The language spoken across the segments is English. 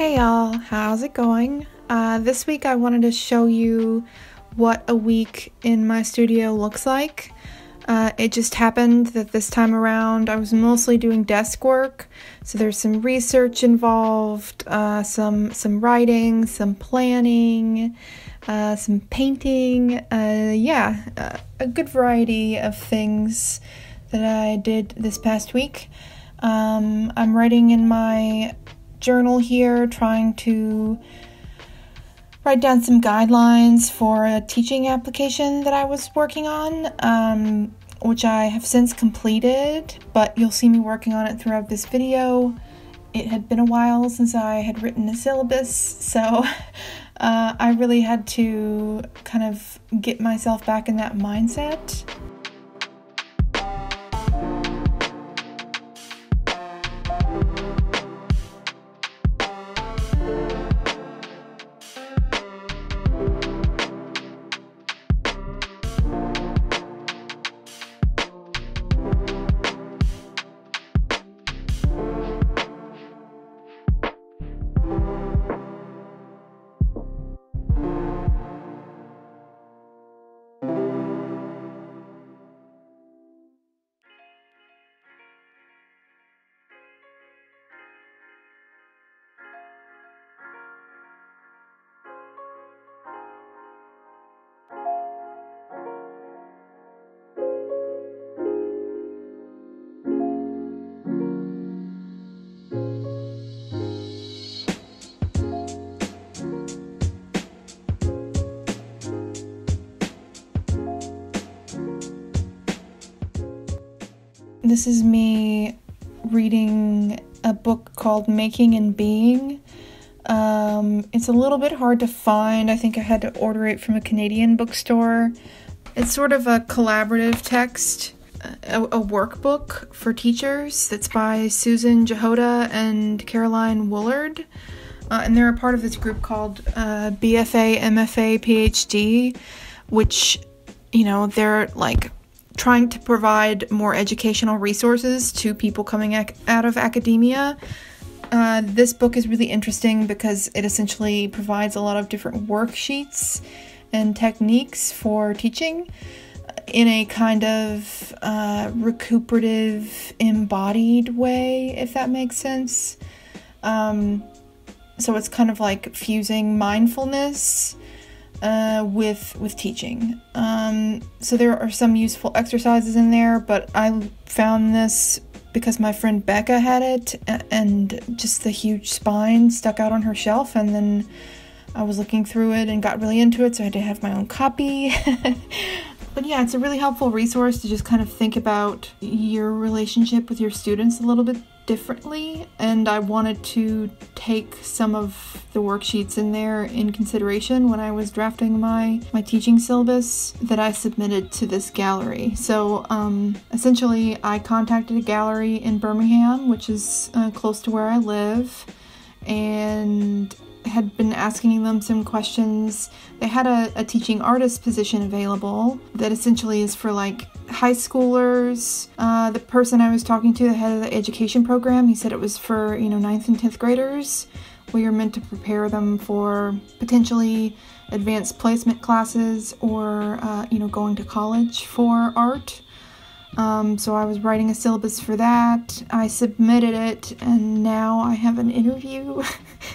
Hey y'all, how's it going? This week I wanted to show you what a week in my studio looks like. It just happened that this time around I was mostly doing desk work, so there's some research involved, some writing, some planning, some painting, a good variety of things that I did this past week. I'm writing in my journal here, trying to write down some guidelines for a teaching application that I was working on, which I have since completed, but you'll see me working on it throughout this video. It had been a while since I had written a syllabus, so I really had to kind of get myself back in that mindset. This is me reading a book called Making and Being. It's a little bit hard to find. I think I had to order it from a Canadian bookstore. It's sort of a collaborative text, a workbook for teachers that's by Susan Jehoda and Caroline Woolard. And they're a part of this group called BFA, MFA, PhD, which, they're like trying to provide more educational resources to people coming out of academia. This book is really interesting because it essentially provides a lot of different worksheets and techniques for teaching in a kind of recuperative, embodied way, if that makes sense. So it's kind of like fusing mindfulness with teaching. So there are some useful exercises in there, but I found this because my friend Becca had it, and just the huge spine stuck out on her shelf, and then I was looking through it and got really into it, so I had to have my own copy. But yeah, it's a really helpful resource to just kind of think about your relationship with your students a little bit differently, and I wanted to take some of the worksheets in there in consideration when I was drafting my teaching syllabus that I submitted to this gallery. So essentially I contacted a gallery in Birmingham, which is close to where I live, and had been asking them some questions. They had a teaching artist position available that essentially is for like high schoolers. The person I was talking to, the head of the education program, he said it was for 9th and 10th graders. We are meant to prepare them for potentially advanced placement classes or going to college for art. So I was writing a syllabus for that. I submitted it, and now I have an interview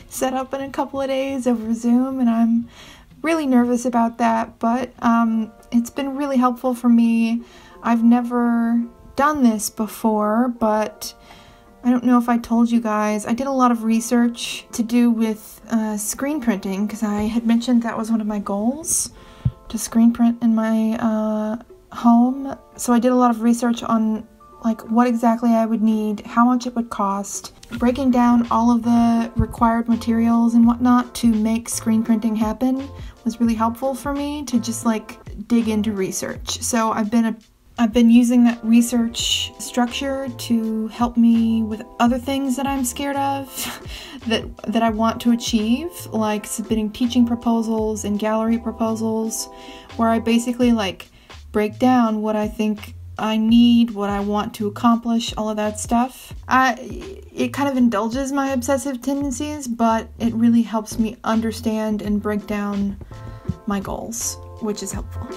set up in a couple of days over Zoom, and I'm really nervous about that, but it's been really helpful for me. I've never done this before, but I don't know if I told you guys, I did a lot of research to do with screen printing, because I had mentioned that was one of my goals, to screen print in my home. So I did a lot of research on like what exactly I would need, how much it would cost, breaking down all of the required materials and whatnot to make screen printing happen was really helpful for me to just like dig into research. So I've been using that research structure to help me with other things that I'm scared of that I want to achieve, like submitting teaching proposals and gallery proposals, where I basically like break down what I think I need, what I want to accomplish, all of that stuff. It kind of indulges my obsessive tendencies, but it really helps me understand and break down my goals, which is helpful.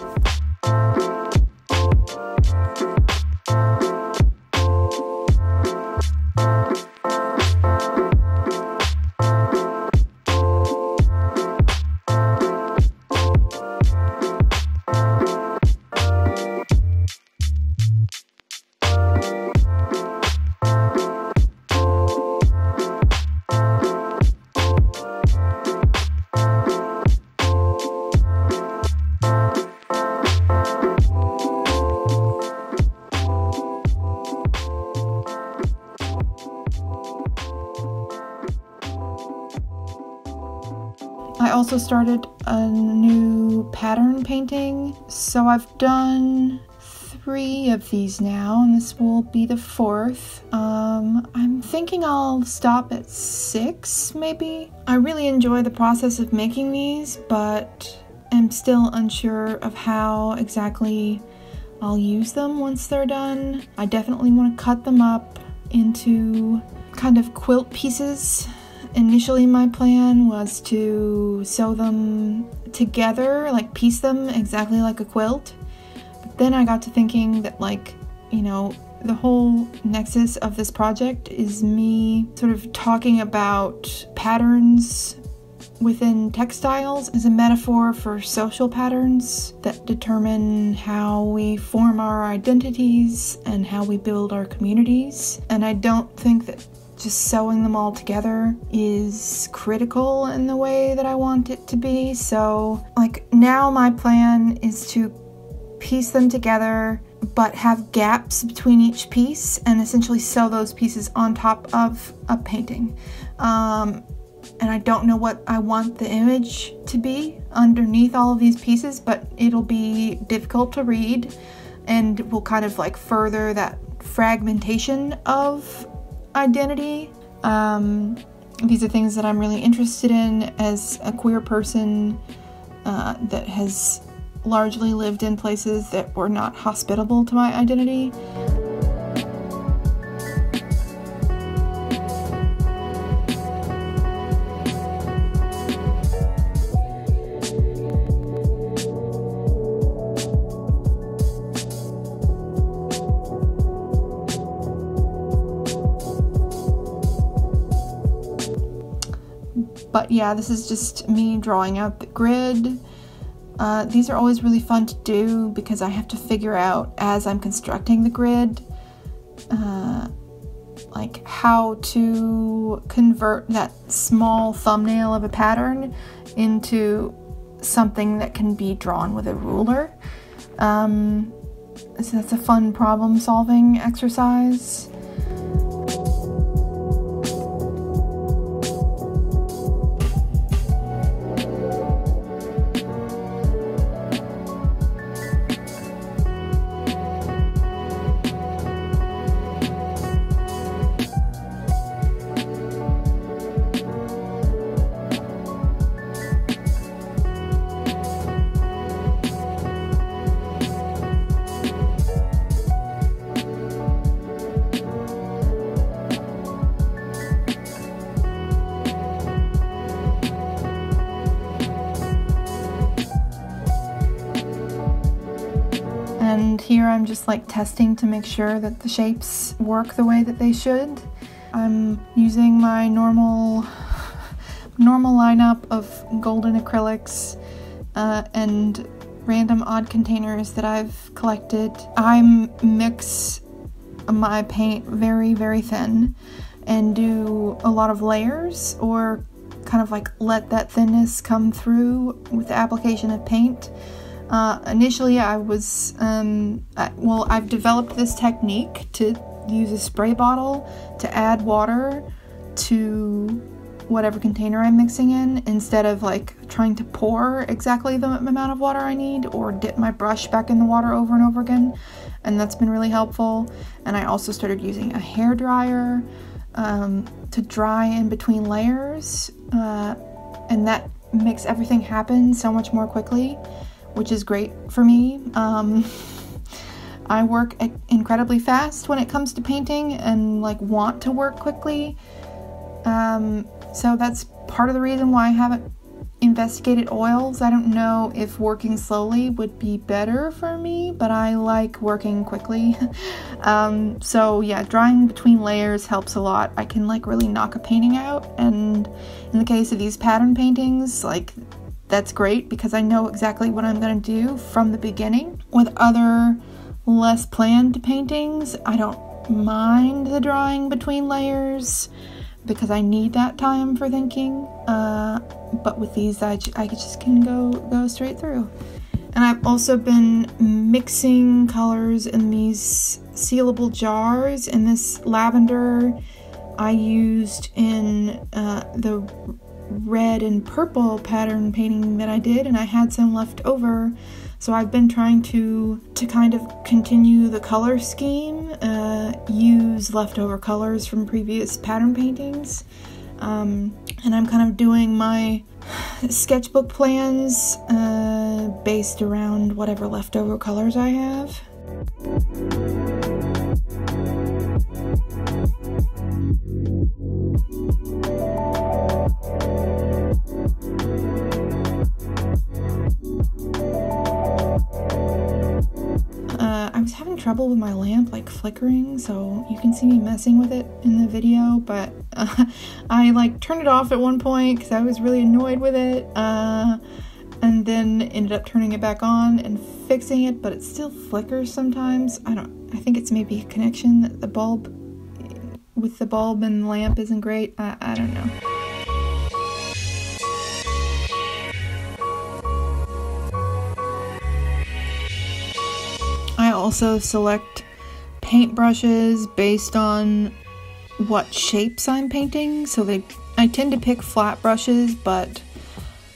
I also started a new pattern painting, so I've done 3 of these now, and this will be the 4th. I'm thinking I'll stop at 6, maybe. I really enjoy the process of making these, but am still unsure of how exactly I'll use them once they're done. I definitely want to cut them up into kind of quilt pieces. Initially, my plan was to sew them together, like piece them exactly like a quilt. But then I got to thinking that, like, you know, the whole nexus of this project is me sort of talking about patterns within textiles as a metaphor for social patterns that determine how we form our identities and how we build our communities. And I don't think that just sewing them all together is critical in the way that I want it to be. So, like, now my plan is to piece them together but have gaps between each piece and essentially sew those pieces on top of a painting. And I don't know what I want the image to be underneath all of these pieces, but it'll be difficult to read and will kind of like further that fragmentation of identity. These are things that I'm really interested in as a queer person that has largely lived in places that were not hospitable to my identity. But yeah, this is just me drawing out the grid. These are always really fun to do because I have to figure out as I'm constructing the grid, like how to convert that small thumbnail of a pattern into something that can be drawn with a ruler. So that's a fun problem-solving exercise. And here I'm just like testing to make sure that the shapes work the way that they should. I'm using my normal lineup of golden acrylics and random odd containers that I've collected. I mix my paint very, very thin and do a lot of layers, or kind of like let that thinness come through with the application of paint. Initially I was, I've developed this technique to use a spray bottle to add water to whatever container I'm mixing in, instead of like trying to pour exactly the amount of water I need or dip my brush back in the water over and over again. And that's been really helpful. And I also started using a hairdryer to dry in between layers, and that makes everything happen so much more quickly, which is great for me. I work incredibly fast when it comes to painting and like want to work quickly. So that's part of the reason why I haven't investigated oils. I don't know if working slowly would be better for me, but I like working quickly. So yeah, drying between layers helps a lot. I can like really knock a painting out, and in the case of these pattern paintings, like that's great because I know exactly what I'm going to do from the beginning. With other less planned paintings, I don't mind the drying between layers because I need that time for thinking, but with these I just can go straight through. And I've also been mixing colors in these sealable jars. And this lavender I used in the red and purple pattern painting that I did, and I had some left over. So I've been trying to kind of continue the color scheme, use leftover colors from previous pattern paintings, and I'm kind of doing my sketchbook plans based around whatever leftover colors I have. I was having trouble with my lamp like flickering, so you can see me messing with it in the video, but I like turned it off at one point because I was really annoyed with it, and then ended up turning it back on and fixing it, but it still flickers sometimes. I think it's maybe a connection that the bulb with the bulb and lamp isn't great. I don't know. I also select paint brushes based on what shapes I'm painting. So I tend to pick flat brushes, but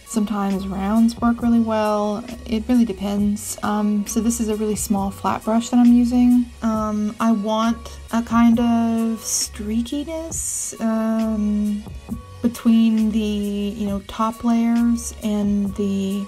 sometimes rounds work really well. It really depends. So this is a really small flat brush that I'm using. I want a kind of streakiness between the top layers and the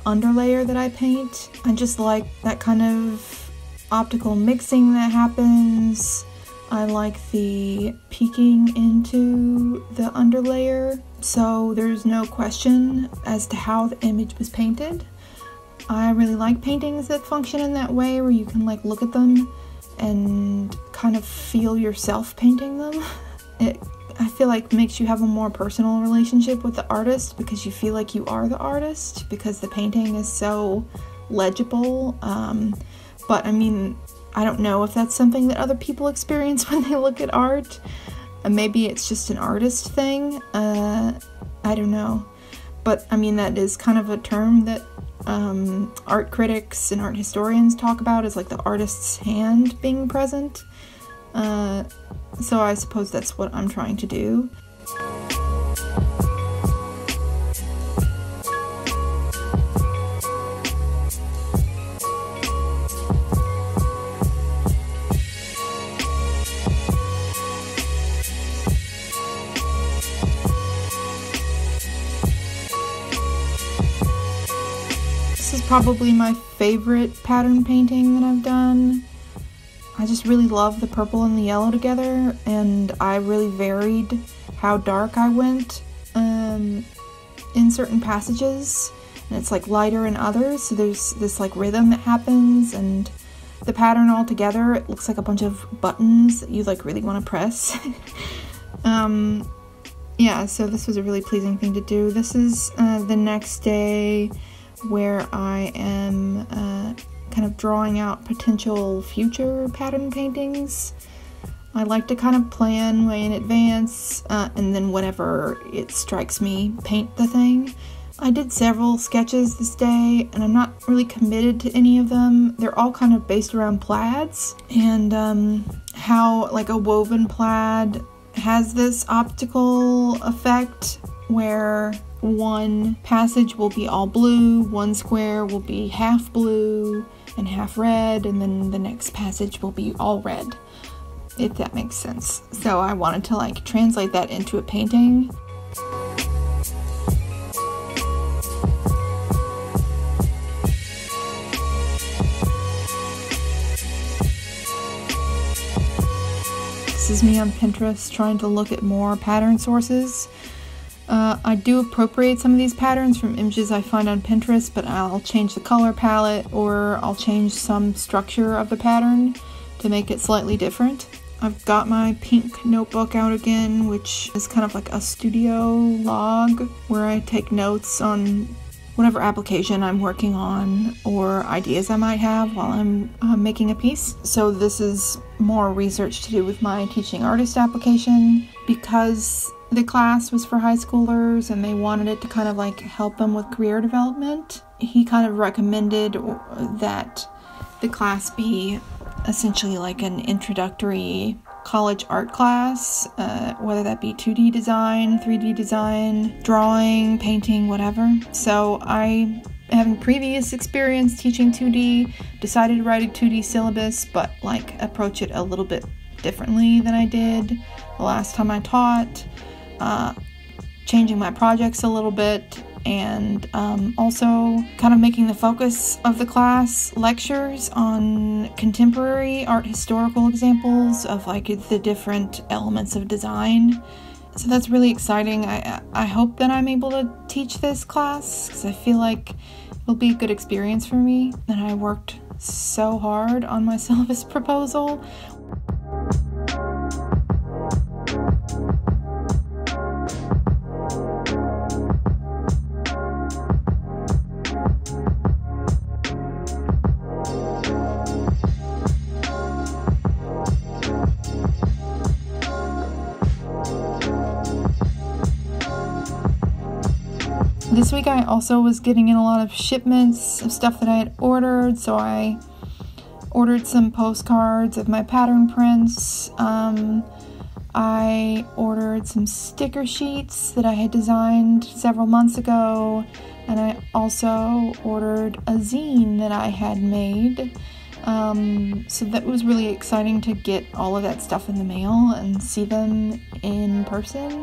underlayer that I paint. I just like that kind of optical mixing that happens. I like the peeking into the underlayer, so there's no question as to how the image was painted. I really like paintings that function in that way, where you can like look at them and kind of feel yourself painting them. I feel like makes you have a more personal relationship with the artist because you feel like you are the artist because the painting is so legible. But I mean, I don't know if that's something that other people experience when they look at art. Maybe it's just an artist thing. I don't know. But I mean, that is kind of a term that art critics and art historians talk about, is like the artist's hand being present. So I suppose that's what I'm trying to do. This is probably my favorite pattern painting that I've done. I just really love the purple and the yellow together, and I really varied how dark I went in certain passages, and it's like lighter in others, so there's this like rhythm that happens, and the pattern all together, it looks like a bunch of buttons that you like really want to press. Yeah, so this was a really pleasing thing to do. This is the next day where I am kind of drawing out potential future pattern paintings. I like to kind of plan way in advance, and then whenever it strikes me, paint the thing. I did several sketches this day, and I'm not really committed to any of them. They're all kind of based around plaids, and how like a woven plaid has this optical effect where one passage will be all blue, one square will be half blue and half red, and then the next passage will be all red, if that makes sense. So I wanted to like translate that into a painting. This is me on Pinterest trying to look at more pattern sources. I do appropriate some of these patterns from images I find on Pinterest, but I'll change the color palette or I'll change some structure of the pattern to make it slightly different. I've got my pink notebook out again, which is kind of like a studio log where I take notes on whatever application I'm working on or ideas I might have while I'm making a piece. So this is more research to do with my teaching artist application. Because the class was for high schoolers and they wanted it to kind of like help them with career development, he kind of recommended that the class be essentially like an introductory college art class, whether that be 2D design, 3D design, drawing, painting, whatever. So I, having previous experience teaching 2D, decided to write a 2D syllabus, but like approach it a little bit differently than I did the last time I taught, changing my projects a little bit, and also kind of making the focus of the class lectures on contemporary art historical examples of like the different elements of design. So that's really exciting. I hope that I'm able to teach this class because I feel like it'll be a good experience for me, and I worked so hard on my syllabus proposal. This week I also was getting in a lot of shipments of stuff that I had ordered, so I ordered some postcards of my pattern prints. I ordered some sticker sheets that I had designed several months ago, and I also ordered a zine that I had made. So that was really exciting to get all of that stuff in the mail and see them in person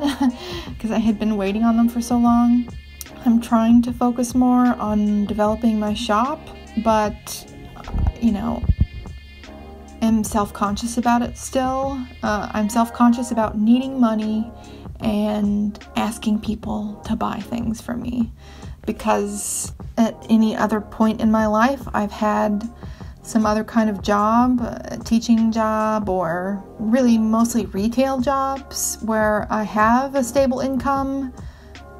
because I had been waiting on them for so long. I'm trying to focus more on developing my shop, but, you know, am self-conscious about it still. I'm self-conscious about needing money and asking people to buy things from me, because at any other point in my life, I've had some other kind of job, a teaching job, or really mostly retail jobs where I have a stable income.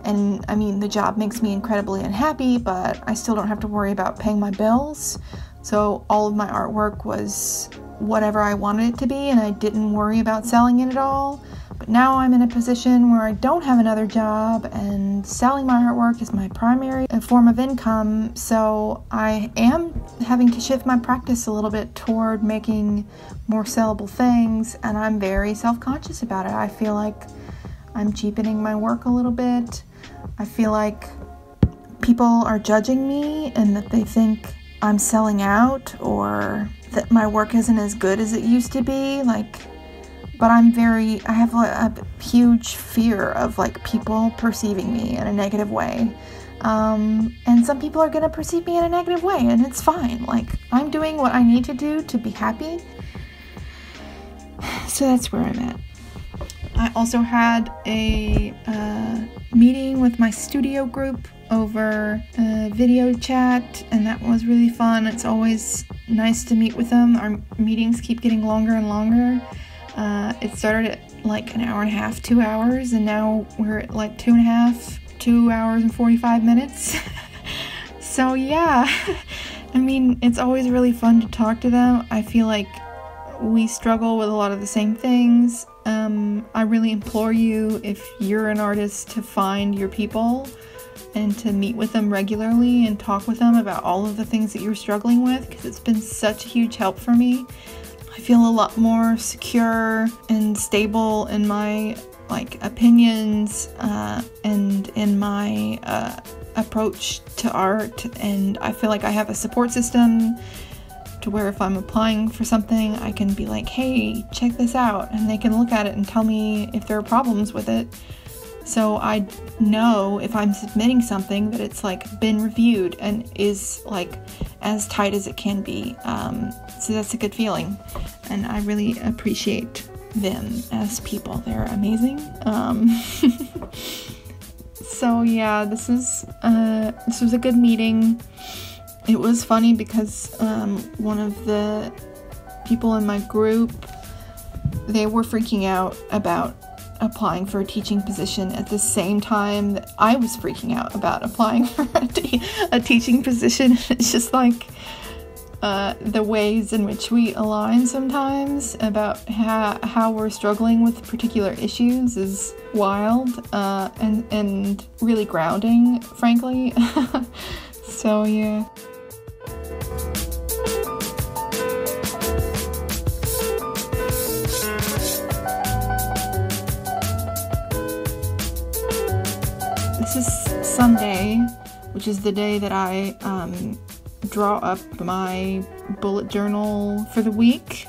And I mean, the job makes me incredibly unhappy, but I still don't have to worry about paying my bills. So all of my artwork was whatever I wanted it to be, and I didn't worry about selling it at all. But now I'm in a position where I don't have another job, and selling my artwork is my primary form of income. So I am having to shift my practice a little bit toward making more sellable things, and I'm very self-conscious about it. I feel like I'm cheapening my work a little bit. I feel like people are judging me and that they think I'm selling out or that my work isn't as good as it used to be. But I have a huge fear of like people perceiving me in a negative way. And some people are going to perceive me in a negative way, and it's fine. Like, I'm doing what I need to do to be happy. So that's where I'm at. I also had a meeting with my studio group over video chat, and that was really fun. It's always nice to meet with them. Our meetings keep getting longer and longer. It started at like an hour and a half, 2 hours, and now we're at like 2 hours and 45 minutes. So yeah, I mean, it's always really fun to talk to them. I feel like we struggle with a lot of the same things. I really implore you, if you're an artist, to find your people and to meet with them regularly and talk with them about all of the things that you're struggling with, because it's been such a huge help for me. I feel a lot more secure and stable in my opinions and in my approach to art, and I feel like I have a support system to where if I'm applying for something, I can be like, hey, check this out, and they can look at it and tell me if there are problems with it. So I know if I'm submitting something that it's been reviewed and is as tight as it can be. So that's a good feeling, and I really appreciate them as people. They're amazing. So yeah, this was a good meeting. It was funny because one of the people in my group, they were freaking out about applying for a teaching position at the same time that I was freaking out about applying for a teaching position. It's just like the ways in which we align sometimes about how we're struggling with particular issues is wild and really grounding, frankly. So yeah. This is Sunday, which is the day that I draw up my bullet journal for the week,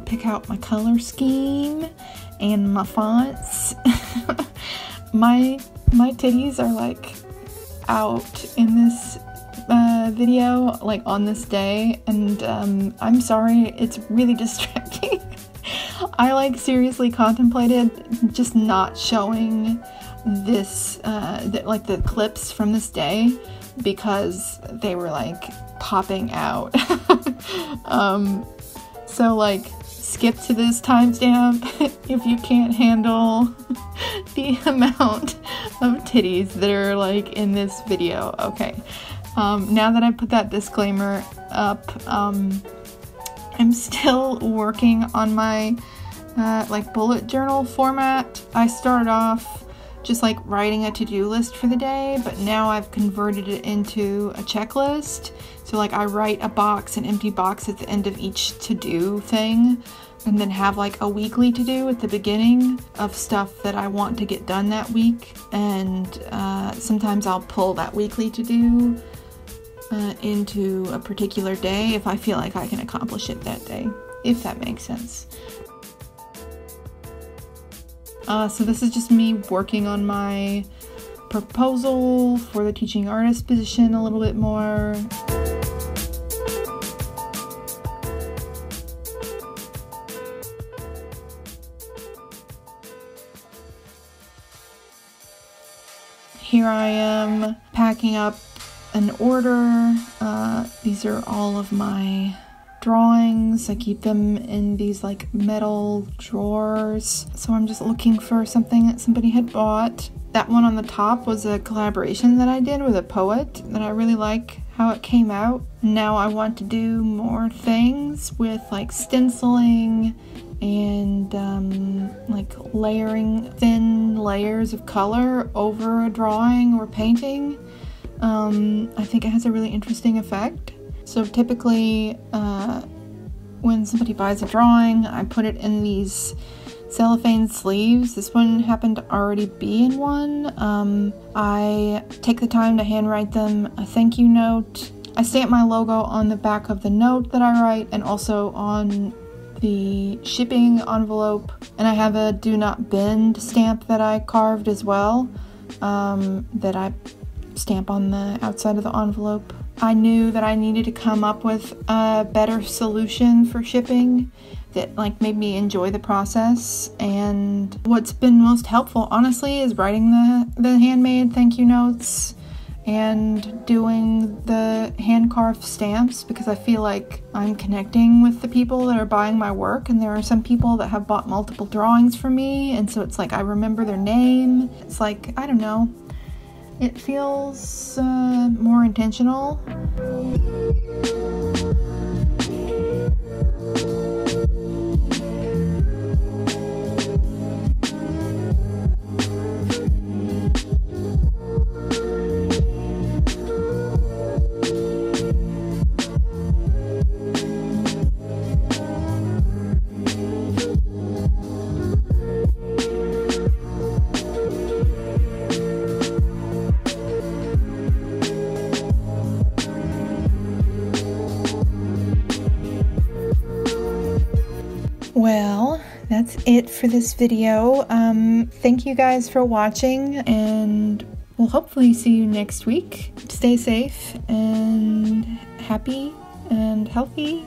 pick out my color scheme and my fonts. My titties are like out in this video, like on this day, and I'm sorry, it's really distracting. I like seriously contemplated just not showing this like the clips from this day because they were like popping out. So like skip to this timestamp if you can't handle the amount of titties that are like in this video. Okay, now that I put that disclaimer up, I'm still working on my like bullet journal format. I started off just like writing a to-do list for the day, but now I've converted it into a checklist. So like I write a box, an empty box at the end of each to-do thing, and then have like a weekly to-do at the beginning of stuff that I want to get done that week. And sometimes I'll pull that weekly to-do into a particular day if I feel like I can accomplish it that day, if that makes sense. So this is just me working on my proposal for the teaching artist position a little bit more. Here I am packing up an order. These are all of my drawings. I keep them in these like metal drawers. So I'm just looking for something that somebody had bought. That one on the top was a collaboration that I did with a poet that I really like how it came out. Now I want to do more things with like stenciling and like layering thin layers of color over a drawing or painting. I think it has a really interesting effect. So typically when somebody buys a drawing, I put it in these cellophane sleeves. This one happened to already be in one. I take the time to handwrite them a thank you note. I stamp my logo on the back of the note that I write and also on the shipping envelope. And I have a do not bend stamp that I carved as well, that I stamp on the outside of the envelope. I knew that I needed to come up with a better solution for shipping that like made me enjoy the process, and what's been most helpful honestly is writing the handmade thank you notes and doing the hand carved stamps, because I feel like I'm connecting with the people that are buying my work, and there are some people that have bought multiple drawings from me, and so it's like I remember their name. It's like, I don't know, it feels more intentional. Well, that's it for this video. Thank you guys for watching, and we'll hopefully see you next week. Stay safe and happy and healthy,